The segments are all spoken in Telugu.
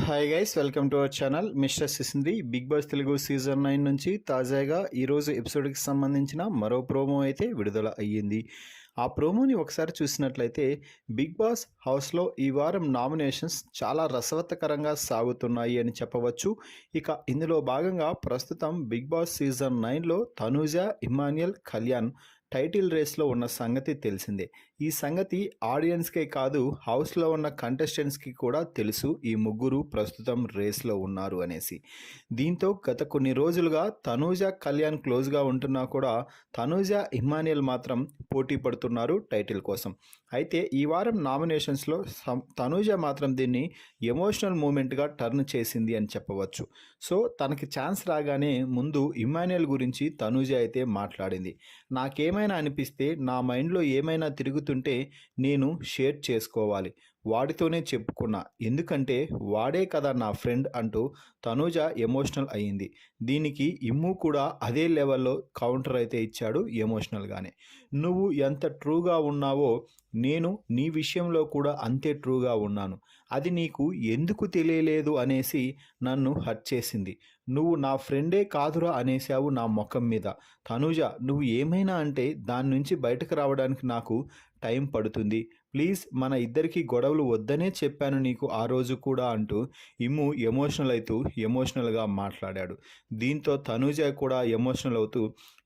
Hi guys, welcome to our channel mister Sisindri. Bigg Boss Telugu season 9 నుంచి తాజాగా ఈరోజు ఎపిసోడ్కి సంబంధించిన మరో ప్రోమో అయితే విడుదల అయ్యింది. ఆ ప్రోమోని ఒకసారి చూసినట్లయితే బిగ్ బాస్ హౌస్లో ఈ వారం నామినేషన్స్ చాలా రసవత్తకరంగా సాగుతున్నాయి అని చెప్పవచ్చు. ఇక ఇందులో భాగంగా ప్రస్తుతం బిగ్ బాస్ సీజన్ 9లో తనూజ, ఇమ్మాన్యుయల్, కళ్యాణ్ టైటిల్ రేస్లో ఉన్న సంగతి తెలిసిందే. ఈ సంగతి ఆడియన్స్కే కాదు, హౌస్లో ఉన్న కంటెస్టెంట్స్కి కూడా తెలుసు ఈ ముగ్గురు ప్రస్తుతం రేస్లో ఉన్నారు అనేసి. దీంతో గత కొన్ని రోజులుగా తనూజ, కళ్యాణ్ క్లోజ్గా ఉంటున్నా కూడా తనూజ, ఇమ్మాన్యుయల్ మాత్రం పోటీ పడుతున్నారు టైటిల్ కోసం. అయితే ఈ వారం నామినేషన్స్లో తనూజ మాత్రం దీన్ని ఎమోషనల్ మూమెంట్గా టర్న్ చేసింది అని చెప్పవచ్చు. సో తనకి ఛాన్స్ రాగానే ముందు ఇమ్మాన్యుయల్ గురించి తనూజ అయితే మాట్లాడింది. నాకేమైనా అనిపిస్తే, నా మైండ్లో ఏమైనా తిరుగుతుంటే నేను షేర్ చేసుకోవాలి, వాడితోనే చెప్పుకున్నా, ఎందుకంటే వాడే కదా నా ఫ్రెండ్ అంటూ తనూజ ఎమోషనల్ అయ్యింది. దీనికి ఇమ్ము కూడా అదే లెవెల్లో కౌంటర్ అయితే ఇచ్చాడు ఎమోషనల్గానే. నువ్వు ఎంత ట్రూగా ఉన్నావో నేను నీ విషయంలో కూడా అంతే ట్రూగా ఉన్నాను, అది నీకు ఎందుకు తెలియలేదు అనేసి నన్ను హర్ట్ చేసింది. నువ్వు నా ఫ్రెండే కాదురా అనేసావు నా ముఖం మీద. తనూజ, నువ్వు ఏమైనా అంటే దాని నుంచి బయటకు రావడానికి నాకు టైం పడుతుంది, ప్లీజ్ మన ఇద్దరికి గొడవలు వద్దనే చెప్పాను నీకు ఆ రోజు కూడా అంటూ ఇమ్ము ఎమోషనల్గా మాట్లాడాడు. దీంతో తనూజ కూడా ఎమోషనల్ అవుతూ,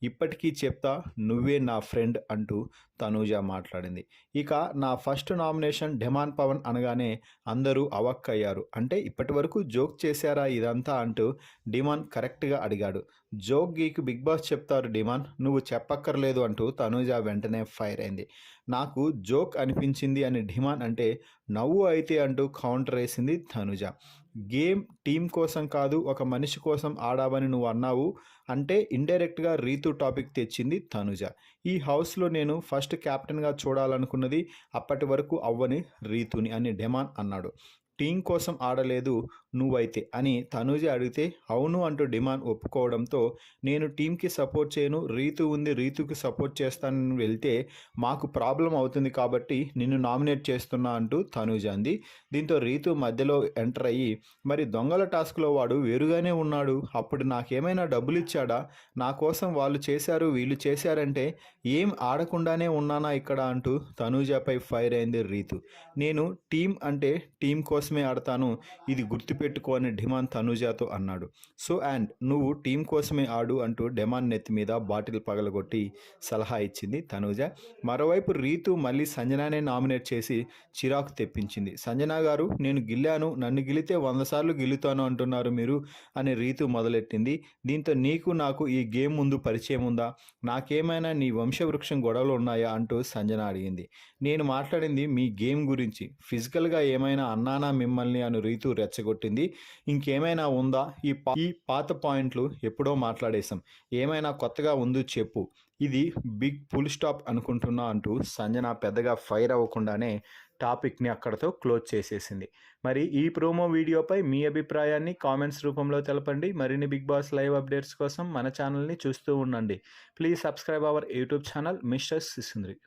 ఇప్పటికీ చెప్తా నువ్వే నా ఫ్రెండ్ అంటూ తనూజ మాట్లాడింది. ఇక నా ఫస్ట్ నామినేషన్ డెమాన్ పవన్ అనగానే అందరూ అవక్కయ్యారు. అంటే ఇప్పటి వరకు జోక్ చేశారా ఇదంతా అంటూ డిమాన్ కరెక్ట్గా అడిగాడు. జోక్ గీకు బిగ్ బాస్ చెప్తారు డిమాన్, నువ్వు చెప్పక్కర్లేదు అంటూ తనూజ వెంటనే ఫైర్ అయింది. నాకు జోక్ అనిపించింది అని డిమాన్ అంటే నవ్వు అయితే అంటూ కౌంటర్ వేసింది తనూజ. గేమ్ టీం కోసం కాదు, ఒక మనిషి కోసం ఆడావని నువ్వు అన్నావు అంటే ఇండైరెక్ట్గా రీతు టాపిక్ తెచ్చింది తనూజ. ఈ హౌస్లో నేను ఫస్ట్ క్యాప్టెన్గా చూడాలనుకున్నది అప్పటి వరకు అవ్వని రీతుని అని డిమాన్ అన్నాడు. టీం కోసం ఆడలేదు నువ్వైతే అని తనూజ అడిగితే అవును అంటూ డిమాండ్ ఒప్పుకోవడంతో, నేను టీంకి సపోర్ట్ చేయను, రీతు ఉంది, రీతుకి సపోర్ట్ చేస్తానని వెళ్తే మాకు ప్రాబ్లం అవుతుంది కాబట్టి నిన్ను నామినేట్ చేస్తున్నా అంటూ తనూజ అంది. దీంతో రీతు మధ్యలో ఎంటర్ అయ్యి, మరి దొంగల టాస్క్లో వాడు వేరుగానే ఉన్నాడు, అప్పుడు నాకేమైనా డబ్బులు ఇచ్చాడా, నా కోసం వాళ్ళు చేశారు వీళ్ళు చేశారంటే ఏం ఆడకుండానే ఉన్నానా ఇక్కడ అంటూ తనూజపై ఫైర్ అయింది రీతు. నేను టీం అంటే టీం కోసమే ఆడతాను, ఇది గుర్తుపెట్టుకో అని డిమాన్ తనూజతో అన్నాడు. సో అండ్ నువ్వు టీం కోసమే ఆడు అంటూ డిమాన్ నెత్తి మీద బాటిల్ పగలగొట్టి సలహా ఇచ్చింది తనూజ. మరోవైపు రీతు మళ్ళీ సంజనానే నామినేట్ చేసి చిరాకు తెప్పించింది. సంజన గారు, నేను గిల్లాను, నన్ను గిలితే 100 సార్లు గిల్లుతాను అంటున్నారు మీరు అని రీతు మొదలెట్టింది. దీంతో నీకు నాకు ఈ గేమ్ ముందు పరిచయం ఉందా, నాకేమైనా నీ వంశవృక్షం గొడవలు ఉన్నాయా అంటూ సంజన అడిగింది. నేను మాట్లాడింది మీ గేమ్ గురించి, ఫిజికల్గా ఏమైనా అన్నానా మిమ్మల్ని అని రీతు రెచ్చగొట్టింది. ఇంకేమైనా ఉందా, ఈ పాత పాయింట్లు ఎప్పుడో మాట్లాడేశాం, ఏమైనా కొత్తగా ఉందో చెప్పు, ఇది బిగ్ ఫుల్ స్టాప్ అనుకుంటున్నా అంటూ సంజన పెద్దగా ఫైర్ అవ్వకుండానే టాపిక్ని అక్కడతో క్లోజ్ చేసేసింది. మరి ఈ ప్రోమో వీడియోపై మీ అభిప్రాయాన్ని కామెంట్స్ రూపంలో తెలపండి. మరిన్ని బిగ్ బాస్ లైవ్ అప్డేట్స్ కోసం మన ఛానల్ని చూస్తూ ఉండండి. Please subscribe our YouTube channel mister సిసింద్రి.